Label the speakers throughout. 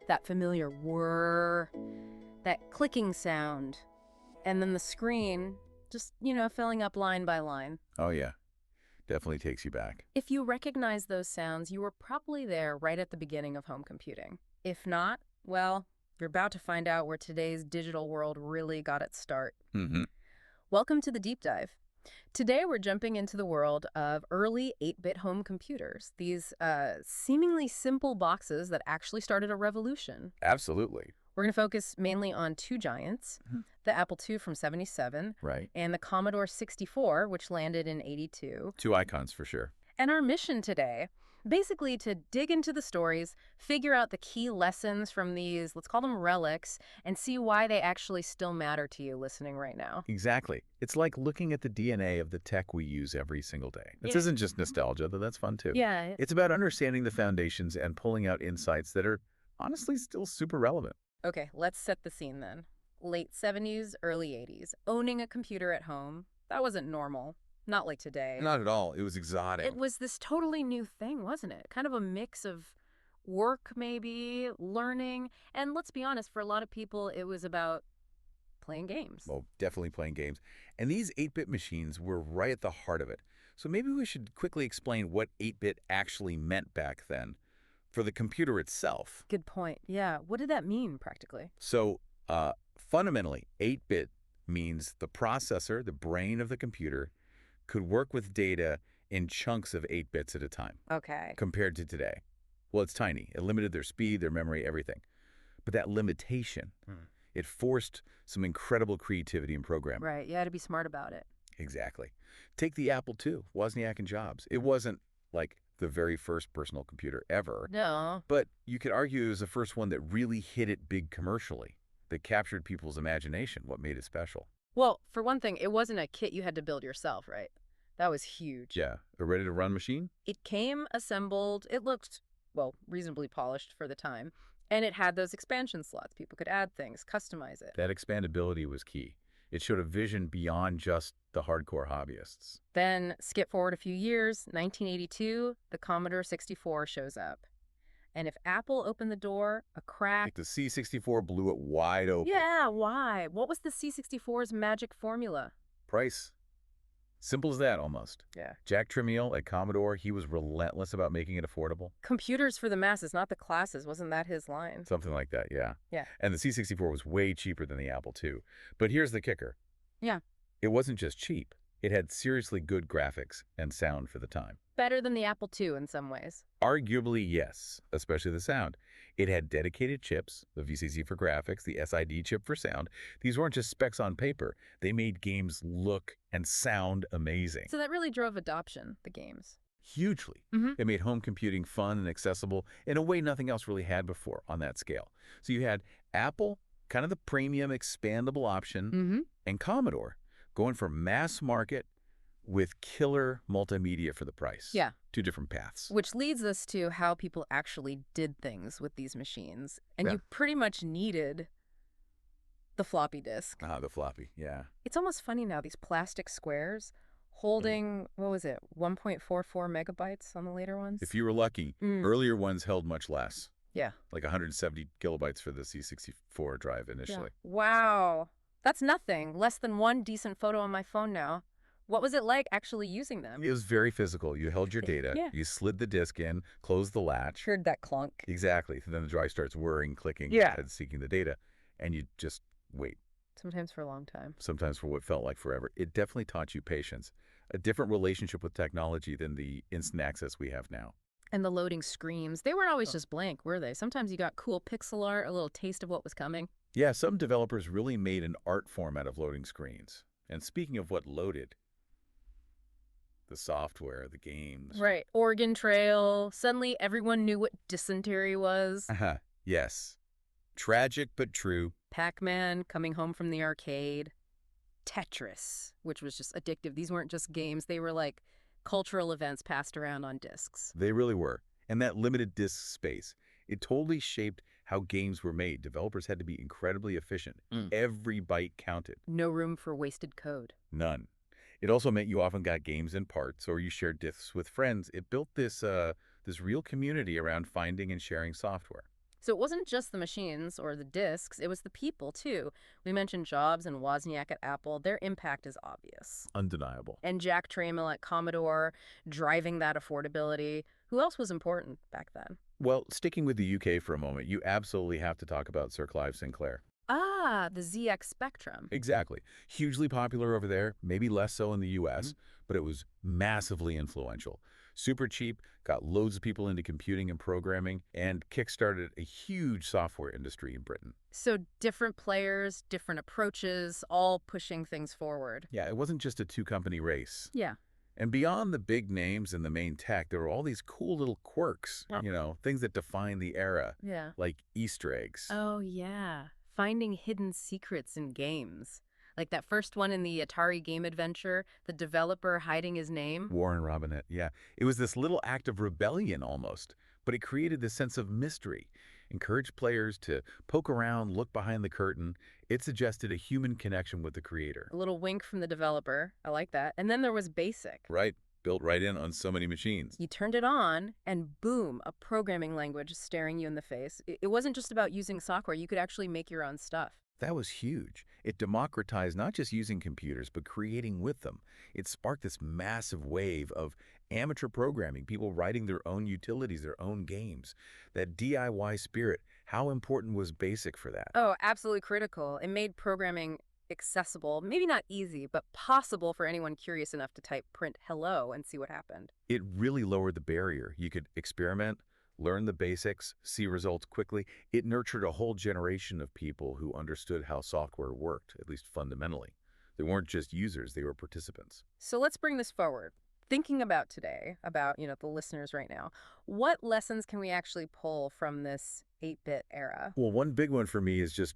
Speaker 1: That familiar whir, that clicking sound, and then the screen just, filling up line by line.
Speaker 2: Oh, yeah. Definitely takes you back.
Speaker 1: If you recognize those sounds, you were probably there right at the beginning of home computing. If not, well, you're about to find out where today's digital world really got its start.
Speaker 2: Mm-hmm.
Speaker 1: Welcome to the deep dive. Today, we're jumping into the world of early 8-bit home computers, these seemingly simple boxes that actually started a revolution.
Speaker 2: Absolutely.
Speaker 1: We're going to focus mainly on two giants, the Apple II from '77
Speaker 2: Right.
Speaker 1: and the Commodore 64, which landed in '82.
Speaker 2: Two icons for sure.
Speaker 1: And our mission today, basically to dig into the stories, figure out the key lessons from these, let's call them relics, and see why they actually still matter to you listening right now.
Speaker 2: Exactly. It's like looking at the DNA of the tech we use every single day. This
Speaker 1: Yeah.
Speaker 2: isn't just nostalgia, though that's fun too.
Speaker 1: Yeah.
Speaker 2: It's about understanding the foundations and pulling out insights that are honestly still super relevant.
Speaker 1: Okay, let's set the scene then. Late '70s, early '80s. Owning a computer at home, that wasn't normal. Not like today.
Speaker 2: Not at all. It was exotic.
Speaker 1: It was this totally new thing, wasn't it? Kind of a mix of work, maybe, learning, and let's be honest, for a lot of people, it was about playing games.
Speaker 2: Well, definitely playing games. And these 8-bit machines were right at the heart of it. So maybe we should quickly explain what 8-bit actually meant back then for the computer itself.
Speaker 1: Good point. Yeah. What did that mean, practically?
Speaker 2: So fundamentally, 8-bit means the processor, the brain of the computer, could work with data in chunks of 8 bits at a time,
Speaker 1: Okay.
Speaker 2: compared to today. Well, it's tiny. It limited their speed, their memory, everything. But that limitation, it forced some incredible creativity in programming.
Speaker 1: Right. You had to be smart about it.
Speaker 2: Exactly. Take the Apple II, Wozniak and Jobs. It wasn't like the very first personal computer ever,
Speaker 1: No.
Speaker 2: but you could argue it was the first one that really hit it big commercially, that captured people's imagination, what made it special.
Speaker 1: Well, for one thing, it wasn't a kit you had to build yourself, right? That was huge.
Speaker 2: Yeah, a ready-to-run machine?
Speaker 1: It came assembled. It looked, well, reasonably polished for the time. And it had those expansion slots. People could add things, customize it.
Speaker 2: That expandability was key. It showed a vision beyond just the hardcore hobbyists.
Speaker 1: Then skip forward a few years, 1982, the Commodore 64 shows up. And if Apple opened the door, a crack...
Speaker 2: Like the C64 blew it wide open.
Speaker 1: Yeah, why? What was the C64's magic formula?
Speaker 2: Price. Simple as that, almost.
Speaker 1: Yeah.
Speaker 2: Jack Tramiel at Commodore, he was relentless about making it affordable.
Speaker 1: Computers for the masses, not the classes. Wasn't that his line?
Speaker 2: Something like that, yeah.
Speaker 1: Yeah.
Speaker 2: And the C64 was way cheaper than the Apple II. But here's the kicker.
Speaker 1: Yeah.
Speaker 2: It wasn't just cheap. It had seriously good graphics and sound for the time.
Speaker 1: Better than the Apple II in some ways.
Speaker 2: Arguably, yes, especially the sound. It had dedicated chips, the VCC for graphics, the SID chip for sound. These weren't just specs on paper. They made games look and sound amazing.
Speaker 1: So that really drove adoption, the games.
Speaker 2: Hugely. It made home computing fun and accessible in a way nothing else really had before on that scale. So you had Apple, kind of the premium expandable option, and Commodore going for mass market with killer multimedia for the price.
Speaker 1: Yeah.
Speaker 2: Two different paths.
Speaker 1: Which leads us to how people actually did things with these machines. And
Speaker 2: Yeah.
Speaker 1: you pretty much needed the floppy disk.
Speaker 2: Ah, the floppy, yeah.
Speaker 1: It's almost funny now, these plastic squares holding, what was it, 1.44 megabytes on the later ones?
Speaker 2: If you were lucky, earlier ones held much less,
Speaker 1: Yeah.
Speaker 2: like 170 kilobytes for the C64 drive initially.
Speaker 1: Yeah. Wow. That's nothing. Less than one decent photo on my phone now. What was it like actually using them?
Speaker 2: It was very physical. You held your data,
Speaker 1: Yeah.
Speaker 2: you slid the disk in, closed the latch.
Speaker 1: Heard that clunk.
Speaker 2: Exactly. Then the drive starts whirring, clicking,
Speaker 1: Yeah.
Speaker 2: and seeking the data, and you just wait,
Speaker 1: Sometimes for a long time.
Speaker 2: sometimes for what felt like forever. It definitely taught you patience, a different relationship with technology than the instant access we have now.
Speaker 1: And the loading screens, they weren't always just blank, were they? Sometimes you got cool pixel art, a little taste of what was coming.
Speaker 2: Yeah, some developers really made an art form out of loading screens. And speaking of what loaded, the software, the games.
Speaker 1: Right. Oregon Trail. Suddenly everyone knew what dysentery was.
Speaker 2: Yes. Tragic but true.
Speaker 1: Pac-Man coming home from the arcade. Tetris, which was just addictive. These weren't just games. They were like cultural events passed around on discs.
Speaker 2: They really were. And that limited disk space, it totally shaped how games were made. Developers had to be incredibly efficient. Every byte counted.
Speaker 1: No room for wasted code.
Speaker 2: None. It also meant you often got games in parts or you shared disks with friends. It built this real community around finding and sharing software.
Speaker 1: So it wasn't just the machines or the disks, it was the people, too. We mentioned Jobs and Wozniak at Apple. Their impact is obvious.
Speaker 2: Undeniable.
Speaker 1: And Jack Trammell at Commodore, driving that affordability. Who else was important back then?
Speaker 2: Well, sticking with the UK for a moment, you absolutely have to talk about Sir Clive Sinclair.
Speaker 1: Ah, the ZX Spectrum.
Speaker 2: Exactly. Hugely popular over there, maybe less so in the US, but it was massively influential. Super cheap, got loads of people into computing and programming, and kickstarted a huge software industry in Britain.
Speaker 1: So different players, different approaches, all pushing things forward.
Speaker 2: Yeah, it wasn't just a two-company race.
Speaker 1: Yeah.
Speaker 2: And beyond the big names and the main tech, there were all these cool little quirks, things that define the era,
Speaker 1: Yeah.
Speaker 2: like Easter eggs.
Speaker 1: Oh, yeah. Finding hidden secrets in games. Like that first one in the Atari game adventure, the developer hiding his name.
Speaker 2: Warren Robinette, yeah. It was this little act of rebellion almost, but it created this sense of mystery, encouraged players to poke around, look behind the curtain. It suggested a human connection with the creator.
Speaker 1: A little wink from the developer. I like that. And then there was BASIC.
Speaker 2: Right, built right in on so many machines.
Speaker 1: You turned it on, and boom, a programming language staring you in the face. It wasn't just about using software. You could actually make your own stuff.
Speaker 2: That was huge. It democratized not just using computers, but creating with them. It sparked this massive wave of amateur programming, people writing their own utilities, their own games. That DIY spirit, how important was BASIC for that?
Speaker 1: Oh, absolutely critical. It made programming accessible, maybe not easy, but possible for anyone curious enough to type print hello and see what happened.
Speaker 2: It really lowered the barrier. You could experiment, learn the basics, see results quickly. It nurtured a whole generation of people who understood how software worked, at least fundamentally. They weren't just users, they were participants.
Speaker 1: So let's bring this forward. Thinking about today, about, the listeners right now, what lessons can we actually pull from this 8-bit era?
Speaker 2: Well, one big one for me is just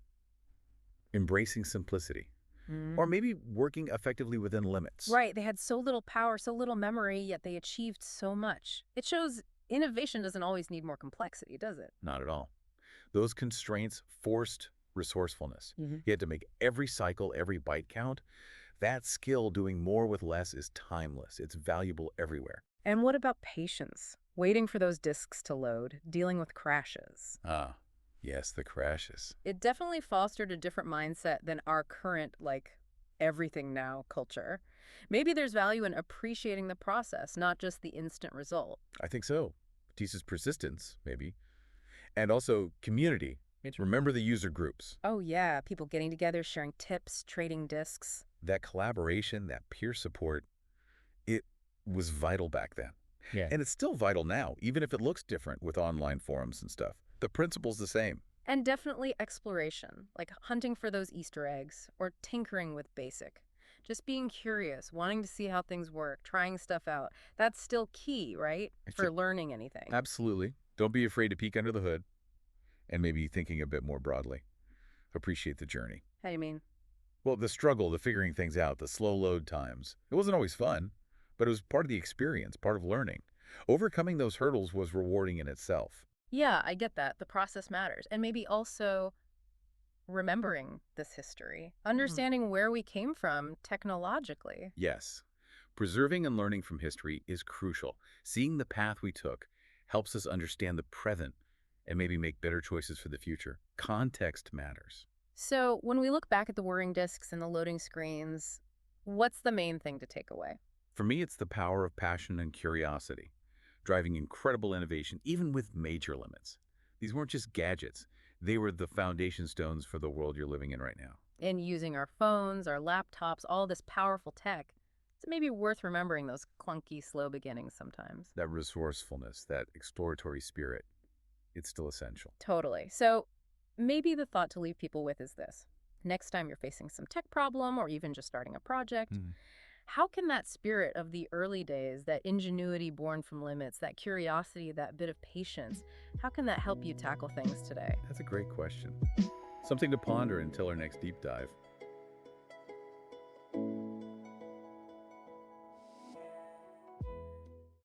Speaker 2: embracing simplicity, or maybe working effectively within limits.
Speaker 1: Right, they had so little power, so little memory, yet they achieved so much. It shows innovation doesn't always need more complexity, does it?
Speaker 2: Not at all. Those constraints forced resourcefulness. You had to make every cycle, every byte count. That skill, doing more with less, is timeless. It's valuable everywhere.
Speaker 1: And what about patience? Waiting for those disks to load, dealing with crashes.
Speaker 2: Ah, yes, the crashes.
Speaker 1: It definitely fostered a different mindset than our current, everything now culture. Maybe there's value in appreciating the process, not just the instant result.
Speaker 2: I think so. Teaches persistence, maybe. And also community. Remember the user groups.
Speaker 1: Oh, yeah, people getting together, sharing tips, trading disks.
Speaker 2: That collaboration, that peer support, it was vital back then.
Speaker 3: Yeah.
Speaker 2: And it's still vital now, even if it looks different with online forums and stuff. The principle's the same.
Speaker 1: And definitely exploration, like hunting for those Easter eggs or tinkering with BASIC. Just being curious, wanting to see how things work, trying stuff out. That's still key, right? For learning anything.
Speaker 2: Absolutely. Don't be afraid to peek under the hood and maybe thinking a bit more broadly. Appreciate the journey.
Speaker 1: How do you mean?
Speaker 2: Well, the struggle, the figuring things out, the slow load times. It wasn't always fun, but it was part of the experience, part of learning. Overcoming those hurdles was rewarding in itself.
Speaker 1: Yeah, I get that. The process matters. And maybe also remembering this history, understanding where we came from technologically.
Speaker 2: Yes, preserving and learning from history is crucial. Seeing the path we took helps us understand the present and maybe make better choices for the future. Context matters.
Speaker 1: So when we look back at the whirring discs and the loading screens, what's the main thing to take away?
Speaker 2: For me, it's the power of passion and curiosity, driving incredible innovation, even with major limits. These weren't just gadgets. They were the foundation stones for the world you're living in right now.
Speaker 1: In using our phones, our laptops, all this powerful tech, it's maybe worth remembering those clunky, slow beginnings sometimes.
Speaker 2: That resourcefulness, that exploratory spirit, it's still essential.
Speaker 1: Totally. So maybe the thought to leave people with is this. Next time you're facing some tech problem or even just starting a project, how can that spirit of the early days, that ingenuity born from limits, that curiosity, that bit of patience, how can that help you tackle things today?
Speaker 2: That's a great question. Something to ponder until our next deep dive.